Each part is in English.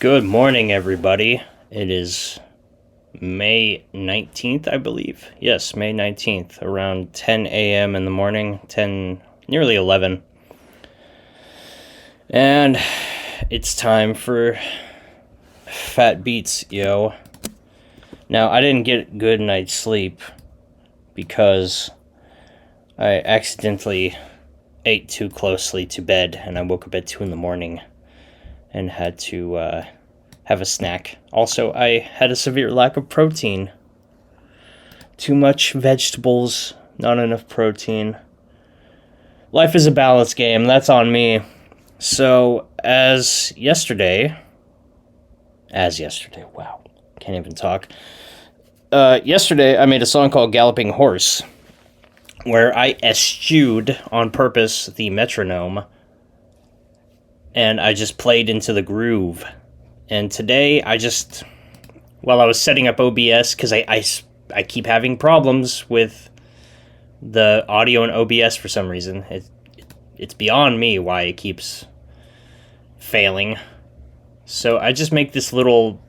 Good morning, everybody. It is May 19th, I believe. Yes, May 19th, around 10 a.m. in the morning, nearly 11. And it's time for Fat Beats, yo. Now, I didn't get good night's sleep because I accidentally ate too closely to bed, and I woke up at 2 in the morning and had to have a snack. Also, I had a severe lack of protein. Too much vegetables, not enough protein. Life is a balance game, that's on me. So, yesterday, wow, can't even talk. Yesterday, I made a song called Galloping Horse, where I eschewed on purpose the metronome, and I just played into the groove. And today, while I was setting up OBS, because I keep having problems with the audio in OBS for some reason. It's beyond me why it keeps failing. So I just make a little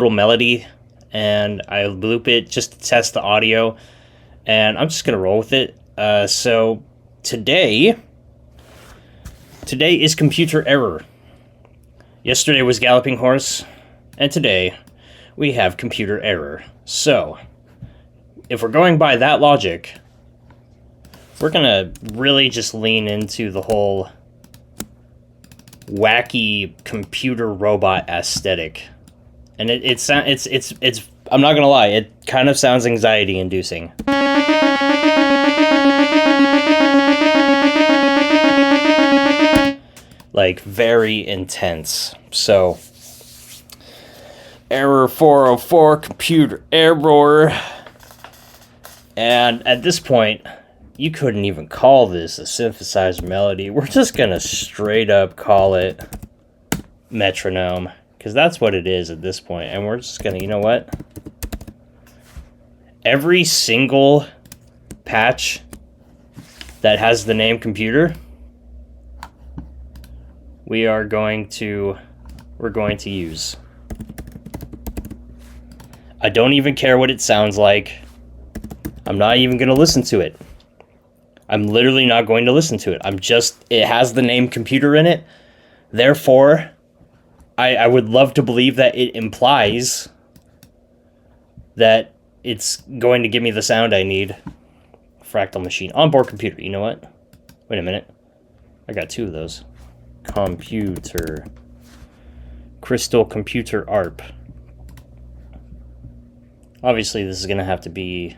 melody, and I loop it just to test the audio, and I'm just going to roll with it. So today is computer error. Yesterday was Galloping Horse, and today we have computer error. So, if we're going by that logic, we're gonna really just lean into the whole wacky computer robot aesthetic. And it's I'm not gonna lie, it kind of sounds anxiety inducing. Like, very intense. So, error 404, computer error. And at this point, you couldn't even call this a synthesized melody. We're just gonna straight up call it metronome, because that's what it is at this point. And we're just gonna, you know what? Every single patch that has the name computer, we're going to use. I don't even care what it sounds like. I'm not even going to listen to it. I'm literally not going to listen to it. It has the name computer in it. Therefore, I would love to believe that it implies that it's going to give me the sound I need. Fractal machine. Onboard computer. You know what? Wait a minute. I got two of those. Computer. Crystal computer ARP. Obviously, this is going to have to be...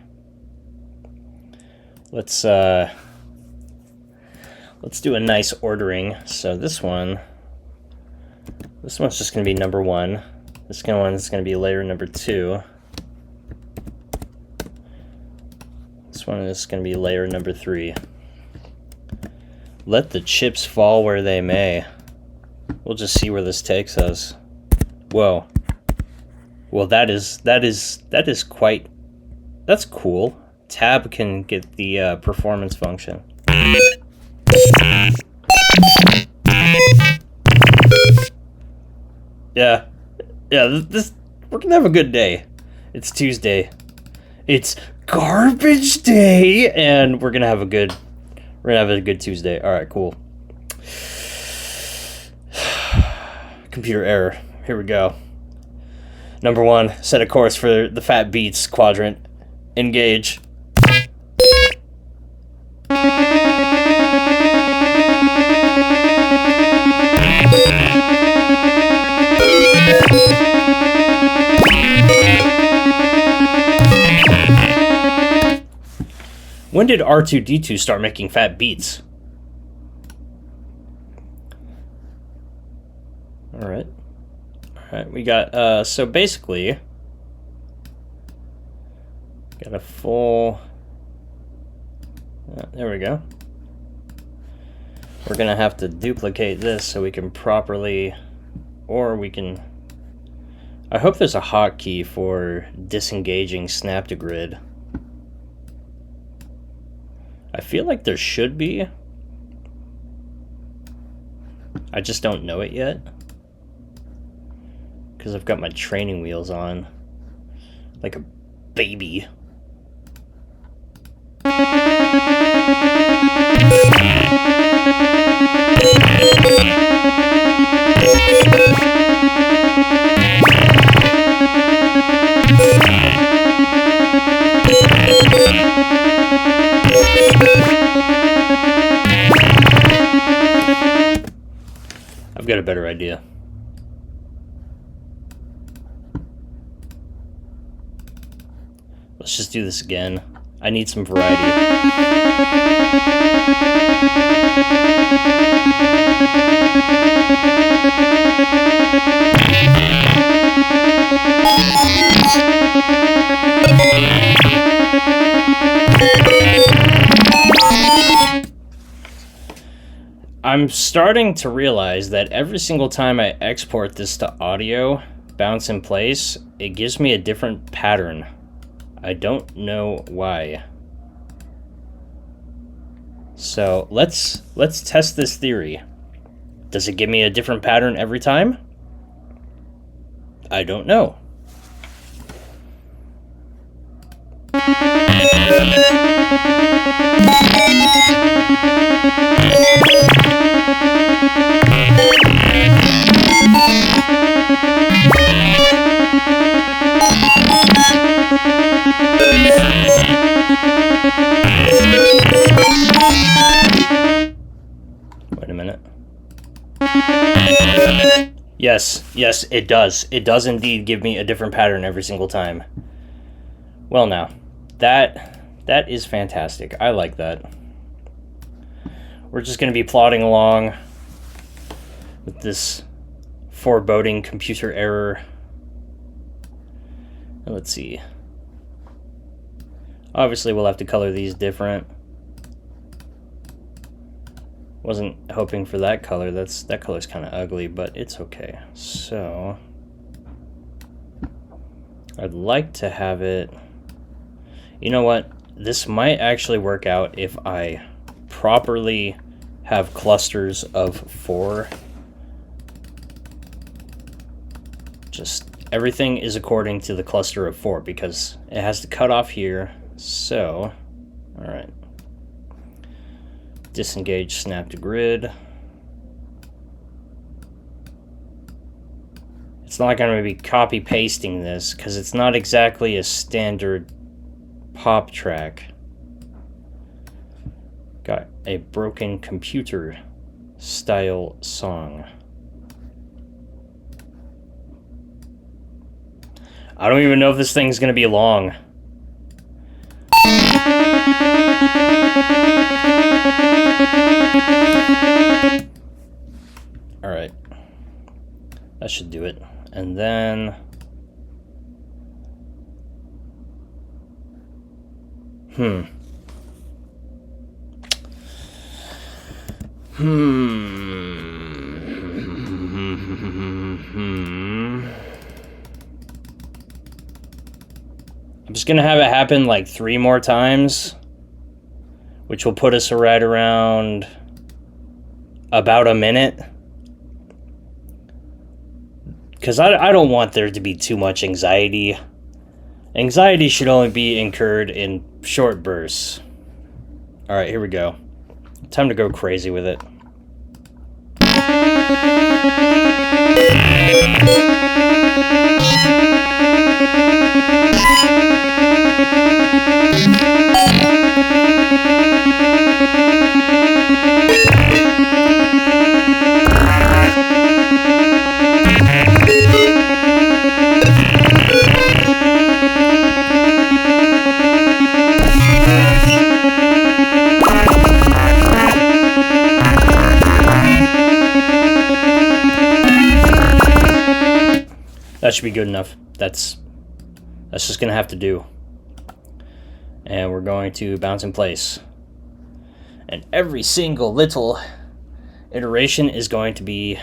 Let's do a nice ordering. So this one's just going to be number 1. This one is going to be layer number 2. This one is going to be layer number 3. Let the chips fall where they may. We'll just see where this takes us. Whoa. Well, that's cool. Tab can get the performance function. Yeah, we're gonna have a good day. It's Tuesday. It's garbage day, and we're gonna have a good Tuesday. All right, cool. Computer error. Here we go. Number 1, set a course for the Fat Beats quadrant. Engage. When did R2-D2 start making fat beats? Alright, we got, so basically, got a full, there we go. We're gonna have to duplicate this so we can properly, I hope there's a hotkey for disengaging snap to grid. I feel like there should be. I just don't know it yet. because I've got my training wheels on like a baby. I've got a better idea. Let's just do this again. I need some variety. I'm starting to realize that every single time I export this to audio, bounce in place, it gives me a different pattern. I don't know why. So let's test this theory. Does it give me a different pattern every time? I don't know. Wait a minute. Yes, it does. It does indeed give me a different pattern every single time. Well now, that is fantastic. I like that. We're just going to be plodding along with this foreboding computer error. And let's see. Obviously, we'll have to color these different. Wasn't hoping for that color. That color's kind of ugly, but it's okay. So I'd like to have it. You know what? This might actually work out if I properly have clusters of 4. Just everything is according to the cluster of 4 because it has to cut off here. So, all right. Disengage, snap to grid. It's not going to be copy pasting this because it's not exactly a standard pop track. Got a broken computer style song. I don't even know if this thing's going to be long. Alright. That should do it. And then... I'm just gonna have it happen like 3 more times, which will put us right around about a minute. Because I don't want there to be too much anxiety. Anxiety should only be incurred in short bursts. Alright, here we go. Time to go crazy with it. That should be good enough. That's just gonna have to do. And we're going to bounce in place. And every single little iteration is going to be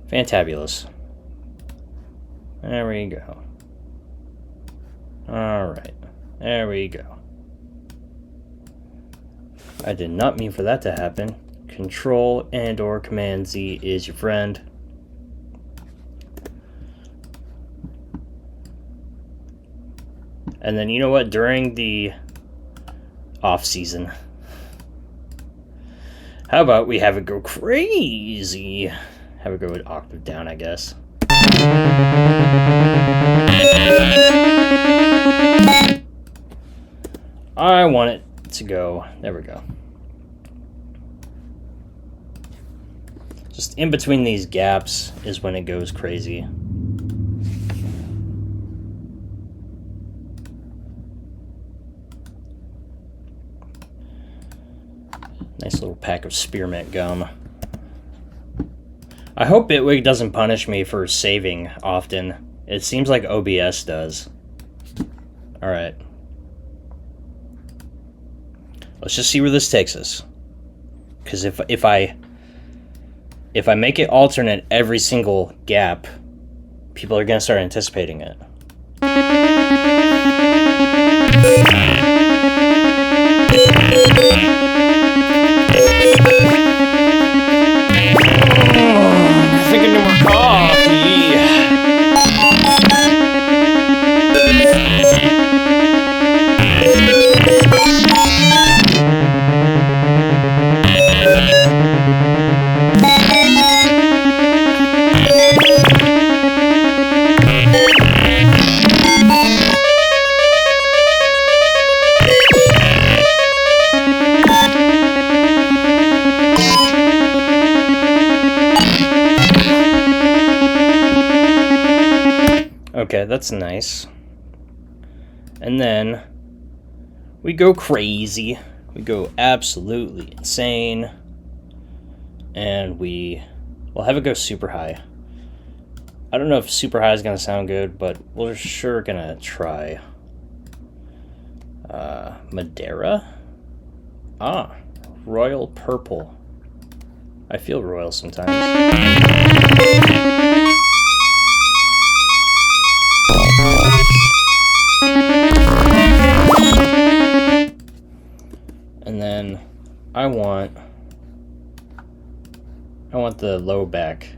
fantabulous. There we go. Alright. There we go. I did not mean for that to happen. Control and or Command Z is your friend. And then, you know what? During the off-season, how about we have it go crazy? Have it go an octave down, I guess. I want it to go. There we go. Just in between these gaps is when it goes crazy. Nice little pack of spearmint gum. I hope Bitwig doesn't punish me for saving often. It seems like OBS does. Alright. Let's just see where this takes us. Because if I make it alternate every single gap, people are going to start anticipating it. I think I need more coffee. Okay, that's nice. And then we go crazy. We go absolutely insane. And we'll have it go super high. I don't know if super high is going to sound good, but we're sure going to try. Madeira? Ah, royal purple. I feel royal sometimes. And then I want the low back.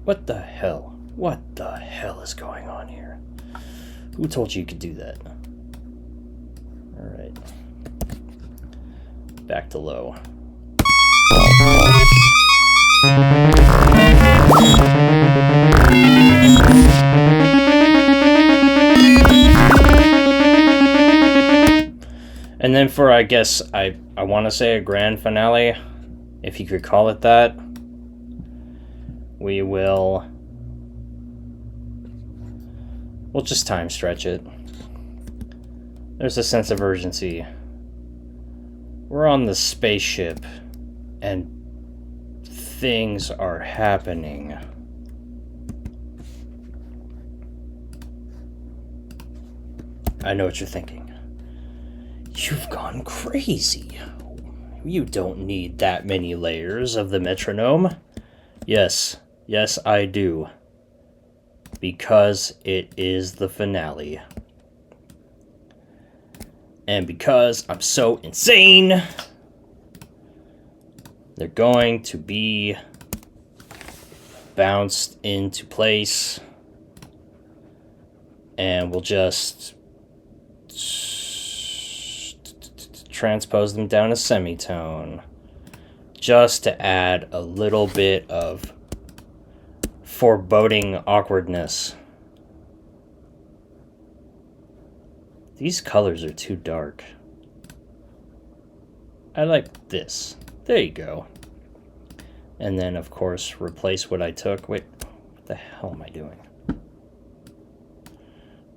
What the hell? What the hell is going on here? Who told you could do that? Alright. Back to low. And then for, I guess, I want to say a grand finale, if you could call it that, we'll just time stretch it. There's a sense of urgency. We're on the spaceship, and things are happening. I know what you're thinking. You've gone crazy. You don't need that many layers of the metronome. Yes, I do. Because it is the finale. And because I'm so insane, they're going to be bounced into place. And we'll just transpose them down a semitone. Just to add a little bit of foreboding awkwardness. These colors are too dark. I like this. There you go. And then, of course, replace what I took. Wait, what the hell am I doing?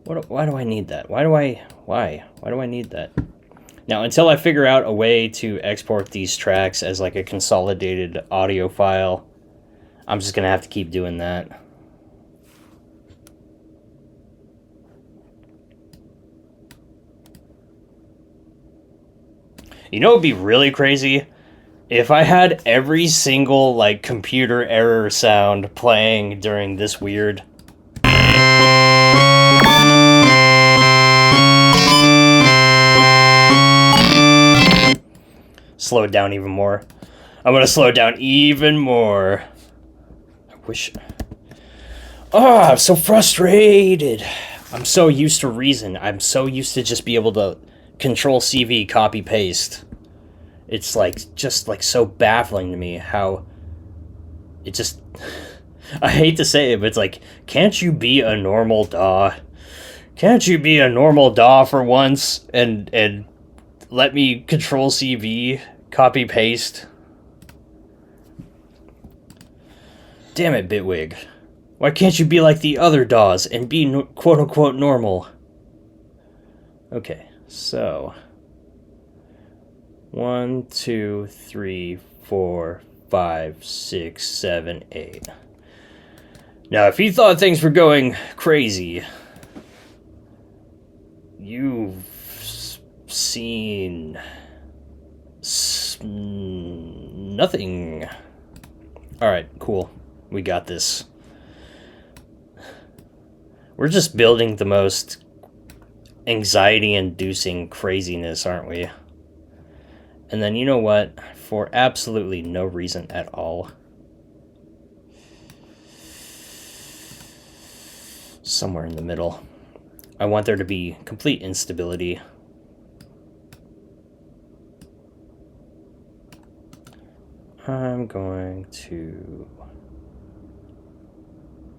Why do I need that? Why do I need that? Now, until I figure out a way to export these tracks as like a consolidated audio file, I'm just going to have to keep doing that. You know what would be really crazy? If I had every single, like, computer error sound playing during this weird... Slow it down even more. I'm gonna slow it down even more. I wish... Oh, I'm so frustrated. I'm so used to Reason. I'm so used to just be able to control CV, copy, paste. It's like, just like so baffling to me how it just, I hate to say it, but it's like, can't you be a normal DAW? Can't you be a normal DAW for once and let me control CV, copy, paste? Damn it, Bitwig. Why can't you be like the other DAWs and be quote-unquote normal? Okay, so 1, 2, 3, 4, 5, 6, 7, 8. Now, if you thought things were going crazy, you've seen nothing. Alright, cool. We got this. We're just building the most anxiety-inducing craziness, aren't we? And then, you know what? For absolutely no reason at all, somewhere in the middle, I want there to be complete instability. I'm going to...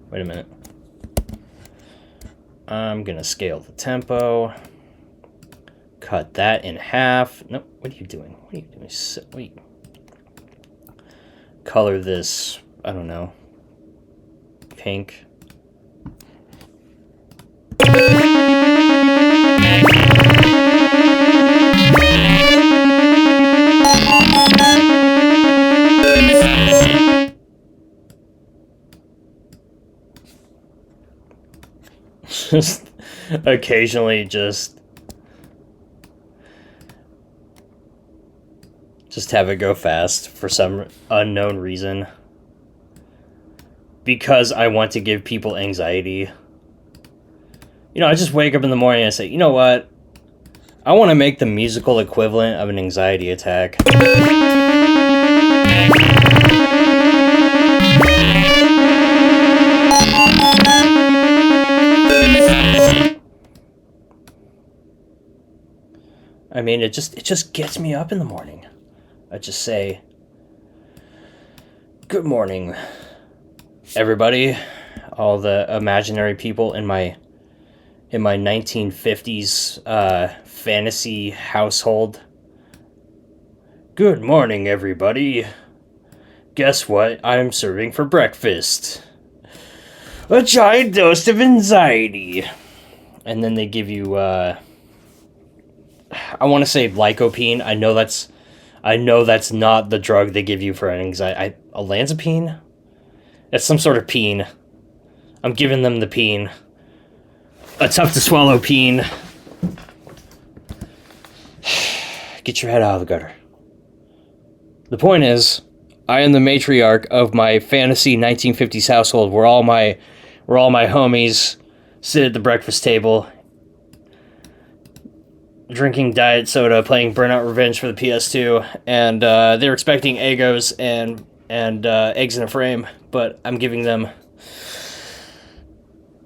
Wait a minute. I'm gonna scale the tempo. Cut that in half. Nope, what are you doing? What are you doing? Wait. Color this, I don't know, pink. Just occasionally just have it go fast for some unknown reason. Because I want to give people anxiety. You know, I just wake up in the morning and I say, you know what? I want to make the musical equivalent of an anxiety attack. I mean, it just gets me up in the morning. I just say, good morning, everybody, all the imaginary people in my 1950s fantasy household. Good morning, everybody. Guess what I'm serving for breakfast? A giant dose of anxiety. And then they give you, I want to say lycopene. I know that's not the drug they give you for an anxiety. Olanzapine? That's some sort of peen. I'm giving them the peen. A tough to swallow peen. Get your head out of the gutter. The point is, I am the matriarch of my fantasy 1950s household where all my homies sit at the breakfast table drinking diet soda, playing Burnout Revenge for the PS2, and they're expecting Eggos and eggs in a frame, but I'm giving them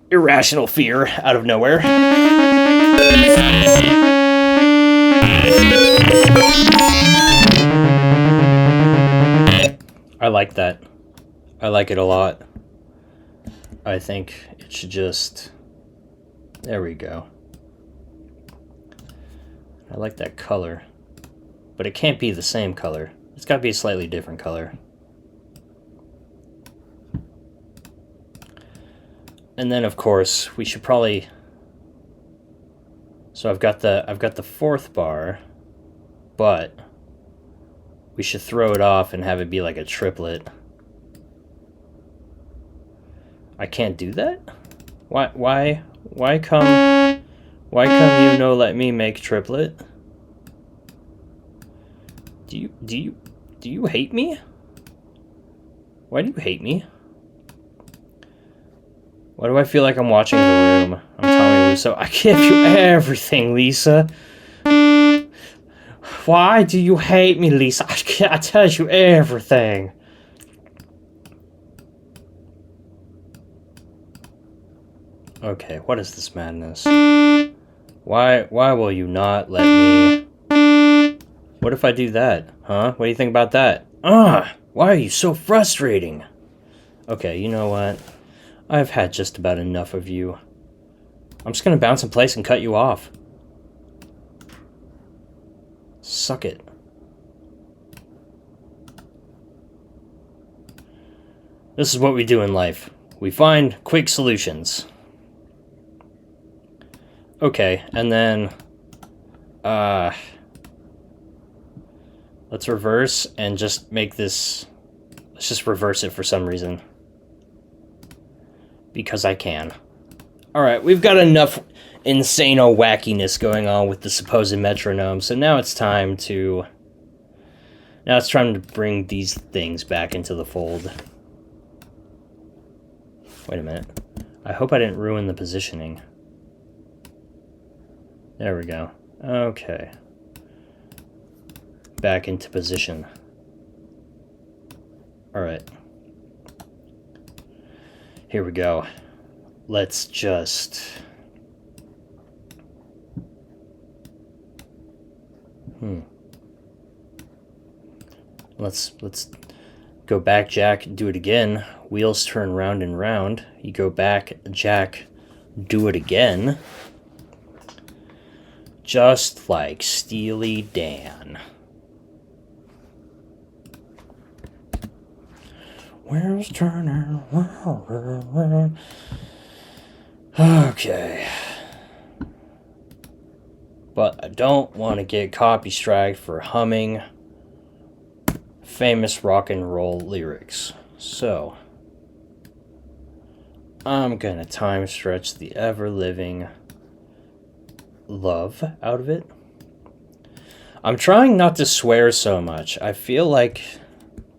irrational fear out of nowhere. I like that. I like it a lot. I think it should just... There we go. I like that color. But it can't be the same color. It's got to be a slightly different color. And then, of course, we should probably... So I've got the fourth bar, but we should throw it off and have it be like a triplet. I can't do that? Why come you no let me make triplet? Do you hate me? Why do you hate me? Why do I feel like I'm watching The Room? I'm Tommy Wiseau. I give you everything, Lisa. Why do you hate me, Lisa? I tell you everything. Okay, what is this madness? Why will you not let me... What if I do that? Huh? What do you think about that? Why are you so frustrating? Okay, you know what? I've had just about enough of you. I'm just gonna bounce in place and cut you off. Suck it. This is what we do in life. We find quick solutions. Okay, and then... let's reverse and just make this... Let's just reverse it for some reason. Because I can. Alright, we've got enough insano wackiness going on with the supposed metronome, so now it's time to... Now it's time to bring these things back into the fold. Wait a minute. I hope I didn't ruin the positioning. There we go. Okay. Back into position. Alright. Here we go. Let's just... Let's go back, Jack, do it again. Wheels turn round and round. You go back, Jack, do it again. Just like Steely Dan. Wheels turning round. Okay. But I don't want to get copy striked for humming famous rock and roll lyrics. So, I'm gonna time stretch the ever-living love out of it. I'm trying not to swear so much. I feel like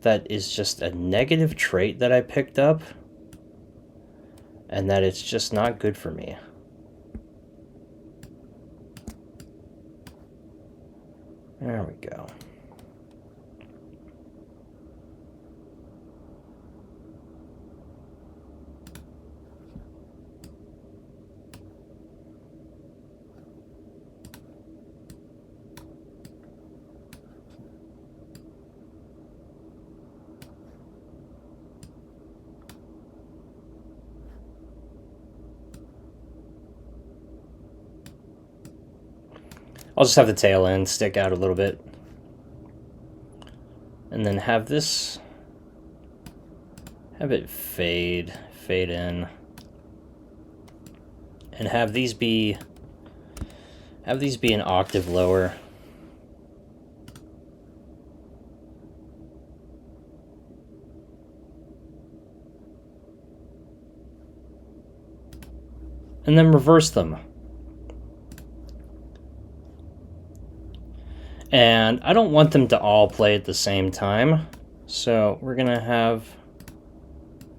that is just a negative trait that I picked up, and that it's just not good for me. There we go. I'll just have the tail end stick out a little bit. And then have this... Have it fade in. And have these be... Have these be an octave lower. And then reverse them. And I don't want them to all play at the same time, so we're gonna have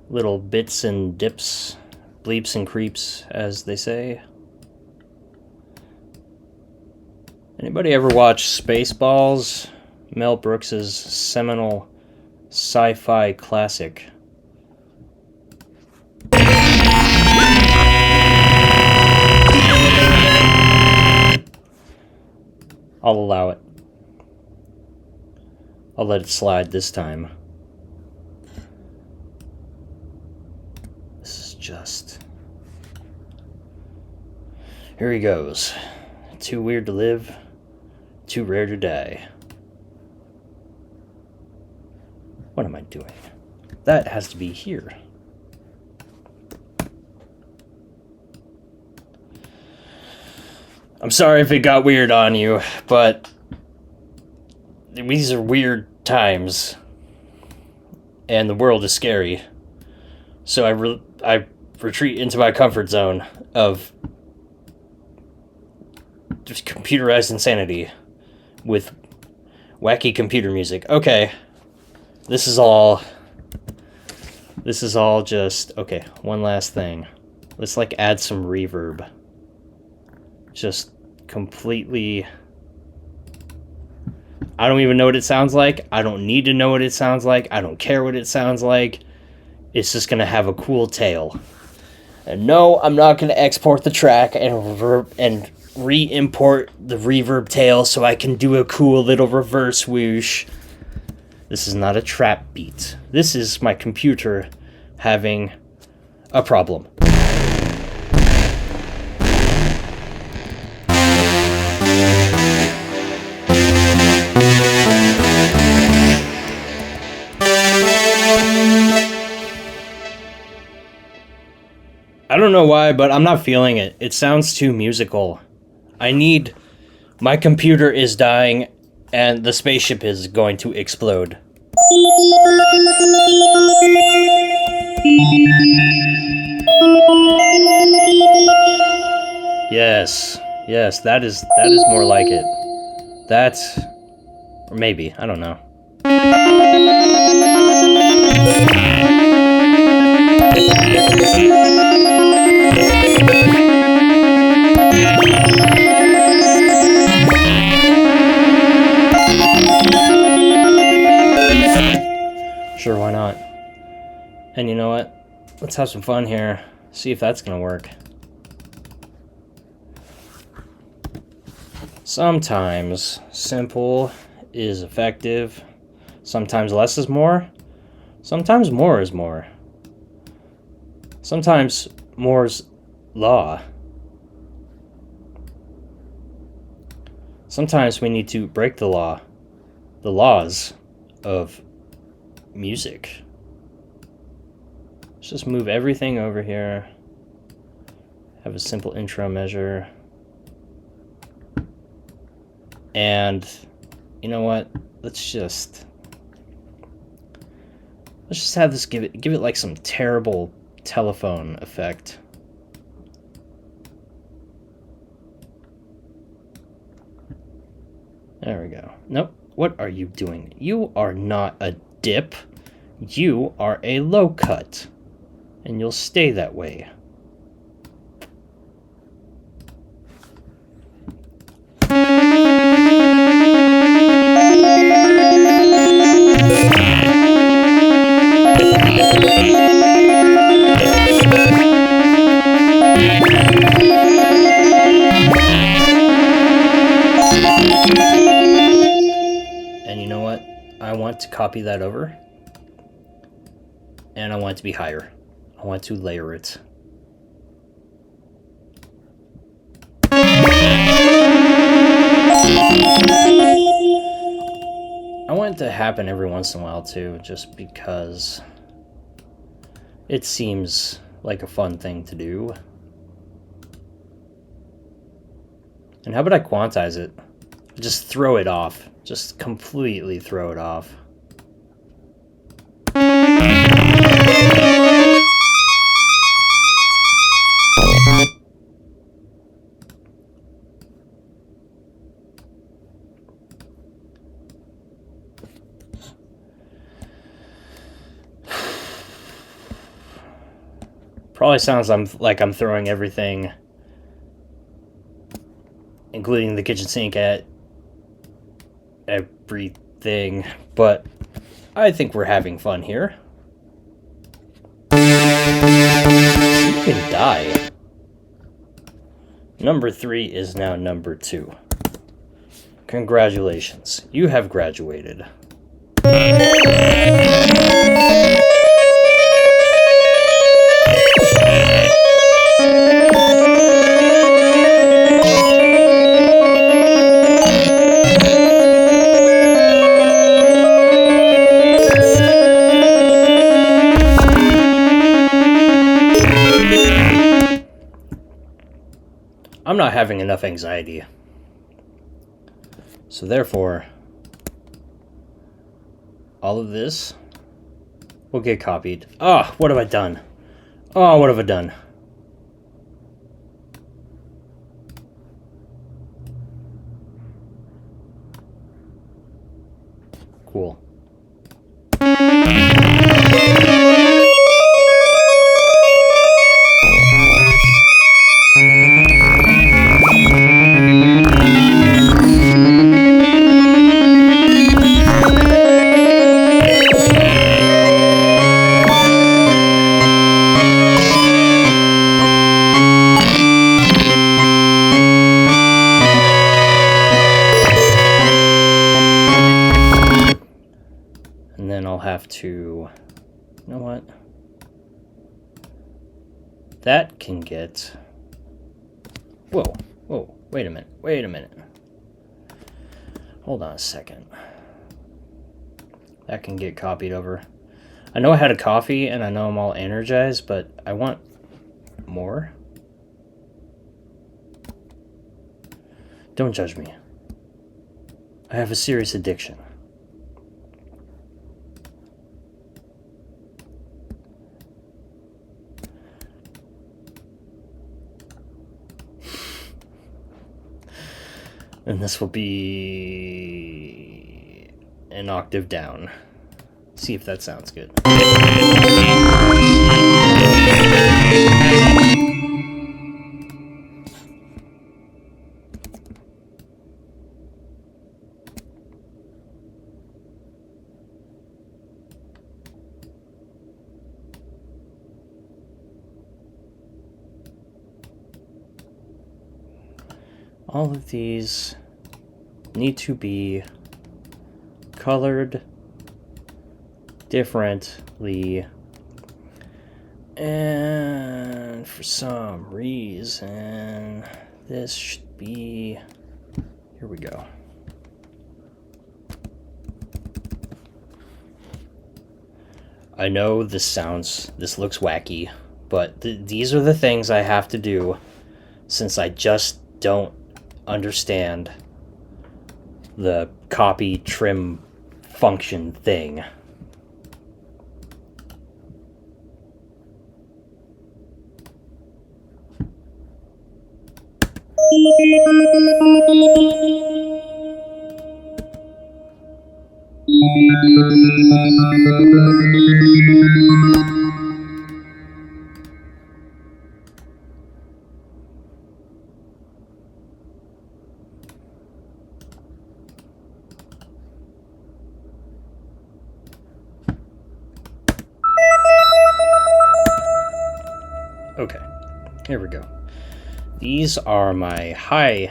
little bits and dips, bleeps and creeps, as they say. Anybody ever watch Spaceballs? Mel Brooks's seminal sci-fi classic. I'll allow it. I'll let it slide this time. This is just... Here he goes. Too weird to live, too rare to die. What am I doing? That has to be here. I'm sorry if it got weird on you, but these are weird times, and the world is scary. So I retreat into my comfort zone of just computerized insanity with wacky computer music. Okay, this is all just... Okay, one last thing. Let's like add some reverb. Just completely... I don't even know what it sounds like. I don't need to know what it sounds like. I don't care what it sounds like. It's just going to have a cool tail. And no, I'm not going to export the track and re-import the reverb tail so I can do a cool little reverse whoosh. This is not a trap beat. This is my computer having a problem. I don't know why, but I'm not feeling it. It sounds too musical. My computer is dying, and the spaceship is going to explode. Yes, that is more like it. That's, or maybe, I don't know. Sure, why not? And you know what? Let's have some fun here. See if that's gonna work. Sometimes simple is effective. Sometimes less is more. Sometimes more is more. Sometimes more's law. Sometimes we need to break the law. The laws of music. Let's just move everything over here. Have a simple intro measure. And you know what? Let's just have this give it like some terrible telephone effect. There we go. Nope. What are you doing? You are not a dip. You are a low cut. And you'll stay that way. And you know what? I want to copy that over. And I want it to be higher. I want to layer it. I want it to happen every once in a while too, just because it seems like a fun thing to do. And how about I quantize it? Just throw it off. Just completely throw it off. Probably sounds like I'm throwing everything, including the kitchen sink, at everything, but I think we're having fun here. You can die. Number 3 is now number 2. Congratulations, you have graduated. I'm not having enough anxiety. So therefore, all of this will get copied. Oh, what have I done? Oh, what have I done? Cool. to... You know what? That can get... Whoa, whoa, wait a minute. Hold on a second. That can get copied over. I know I had a coffee and I know I'm all energized, but I want more. Don't judge me. I have a serious addiction. And this will be an octave down. See if that sounds good. All of these need to be colored differently, and for some reason this should be, here we go. I know this looks wacky, but these are the things I have to do since I just don't understand the copy trim function thing. Okay, here we go. These are my highs,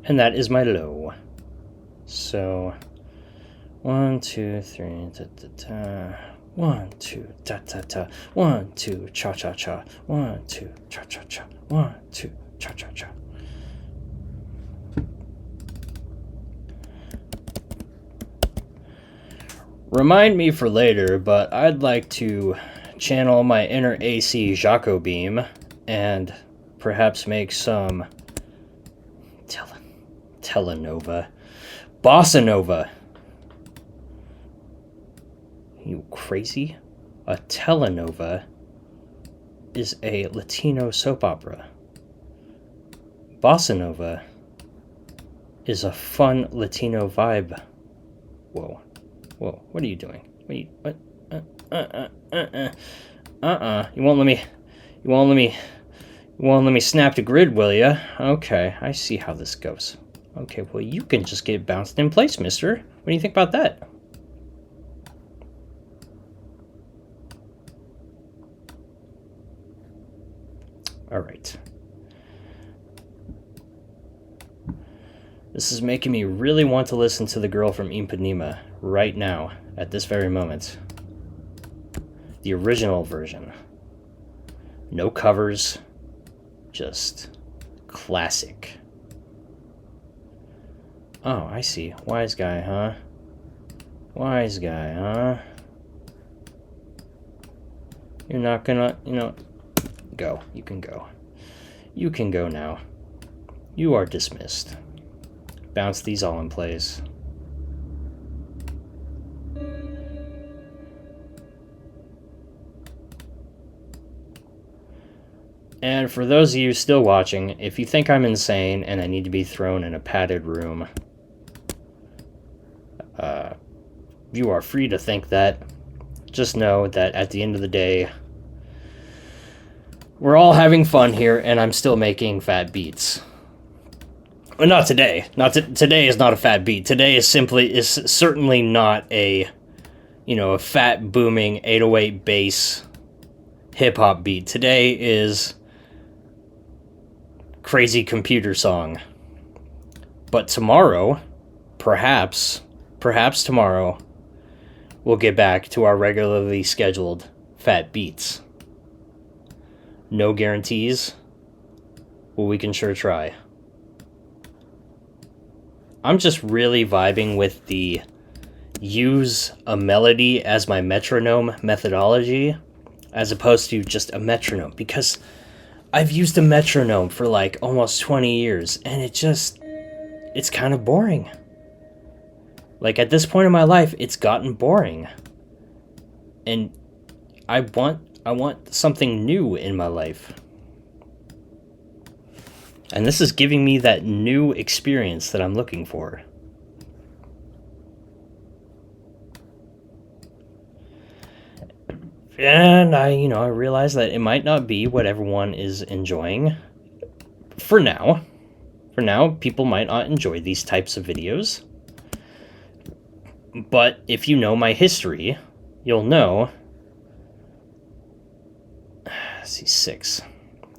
and that is my low. So 1, 2, 3, ta ta ta. 1, 2, ta ta ta. 1, 2, cha cha cha. 1, 2, cha cha cha. 1, 2, cha cha cha. Remind me for later, but I'd like to channel my inner AC Jaco beam and perhaps make some telenova, bossa nova. You crazy? A telenova is a Latino soap opera. Bossa nova is a fun Latino vibe. Whoa. Whoa, what are you doing? What? You won't let me snap the grid, will ya? Okay, I see how this goes. Okay, well, you can just get bounced in place, mister. What do you think about that? All right. This is making me really want to listen to The Girl from Ipanema right now, at this very moment. The original version. No covers, just classic. Oh, I see. Wise guy, huh? Wise guy, huh? You're not gonna, go. You can go. You can go now. You are dismissed. Bounce these all in place. And for those of you still watching, if you think I'm insane and I need to be thrown in a padded room, you are free to think that. Just know that at the end of the day, we're all having fun here, and I'm still making fat beats. Well, not today. Today is not a fat beat. Today is certainly not a, a fat booming 808 bass hip hop beat. Today is crazy computer song. But tomorrow, perhaps perhaps tomorrow, we'll get back to our regularly scheduled Fat Beats. No guarantees, but we can sure try. I'm just really vibing with the use a melody as my metronome methodology, as opposed to just a metronome, because I've used a metronome for like almost 20 years, and it's kind of boring. Like, at this point in my life, it's gotten boring. And I want something new in my life. And this is giving me that new experience that I'm looking for. And I realize that it might not be what everyone is enjoying. For now. For now, people might not enjoy these types of videos. But if you know my history, you'll know... Let's see, 6.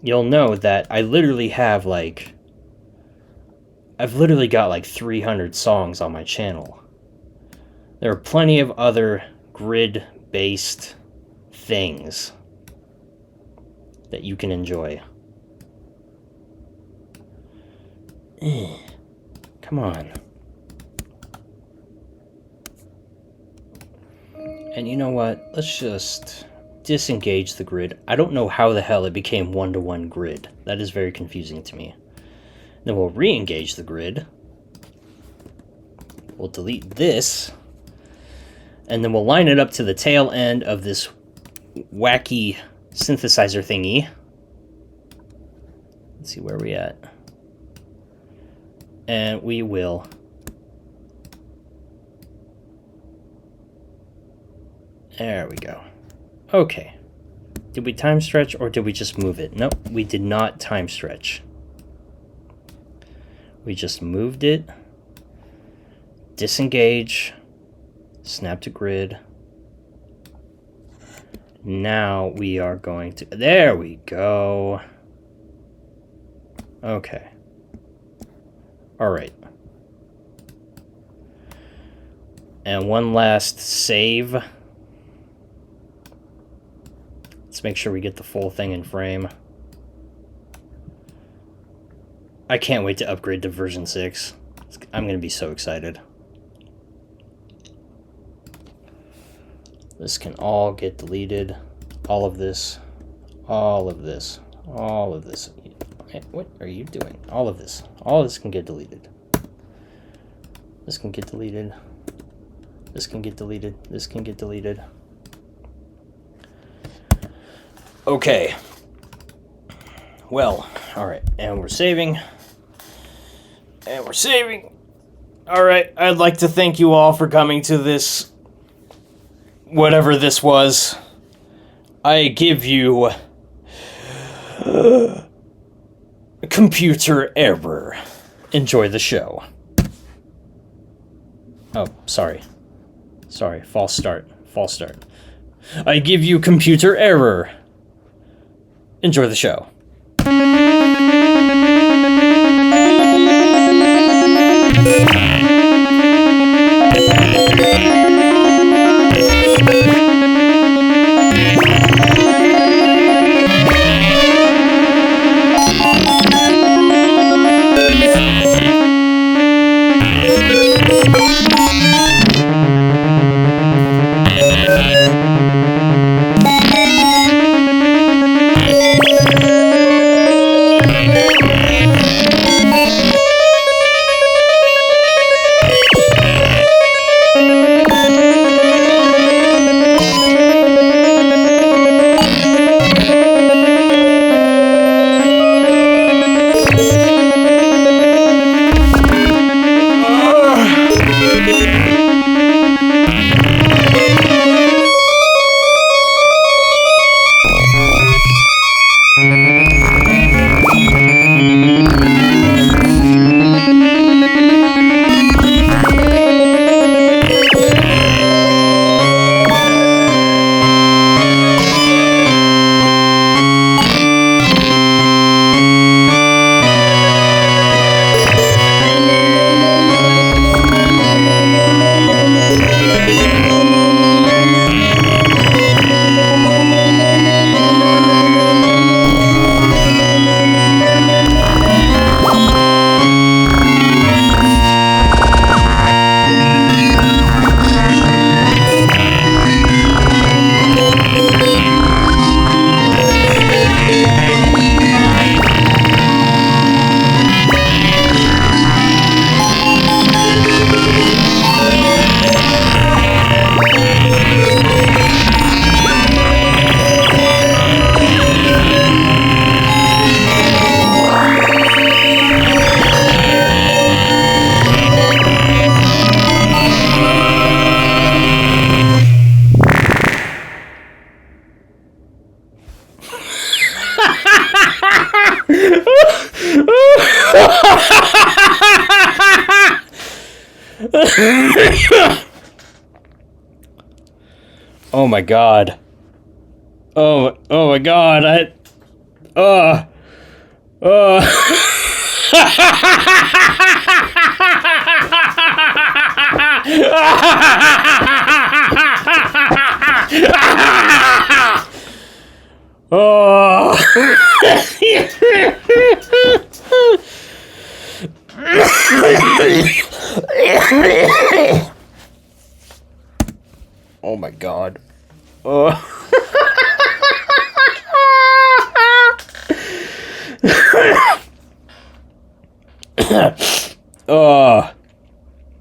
You'll know that I literally have, like... I've literally got, like, 300 songs on my channel. There are plenty of other grid-based things that you can enjoy. Come on. And you know what? Let's just disengage the grid. I don't know how the hell it became one-to-one grid. That is very confusing to me. Then we'll re-engage the grid. We'll delete this. And then we'll line it up to the tail end of this wacky synthesizer thingy. Let's see where we at. And we will... There we go. Okay. Did we time stretch or did we just move it? Nope, we did not time stretch. We just moved it. Disengage. Snap to grid. Now we are going to... There we go. Okay. Alright. And one last save. Let's make sure we get the full thing in frame. I can't wait to upgrade to version 6. I'm going to be so excited. This can all get deleted. All of this. All of this. All of this. What are you doing? All of this. All of this can get deleted. This can get deleted. This can get deleted. This can get deleted. Okay. Well, alright. And we're saving. And we're saving. Alright, I'd like to thank you all for coming to this... whatever this was. I give you... computer error. Enjoy the show. Oh, sorry. Sorry, false start. False start. I give you computer error. Enjoy the show. Oh my god. Oh my god. Oh. Oh my god. Oh.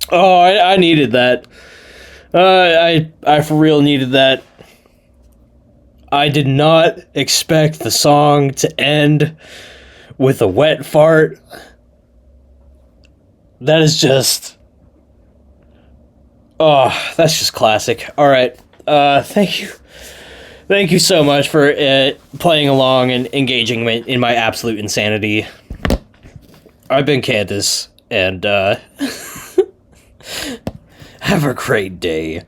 I needed that. I for real needed that. I did not expect the song to end with a wet fart. That is just... Oh, that's just classic. Alright, thank you. Thank you so much for playing along and engaging in my absolute insanity. I've been Candace, and have a great day.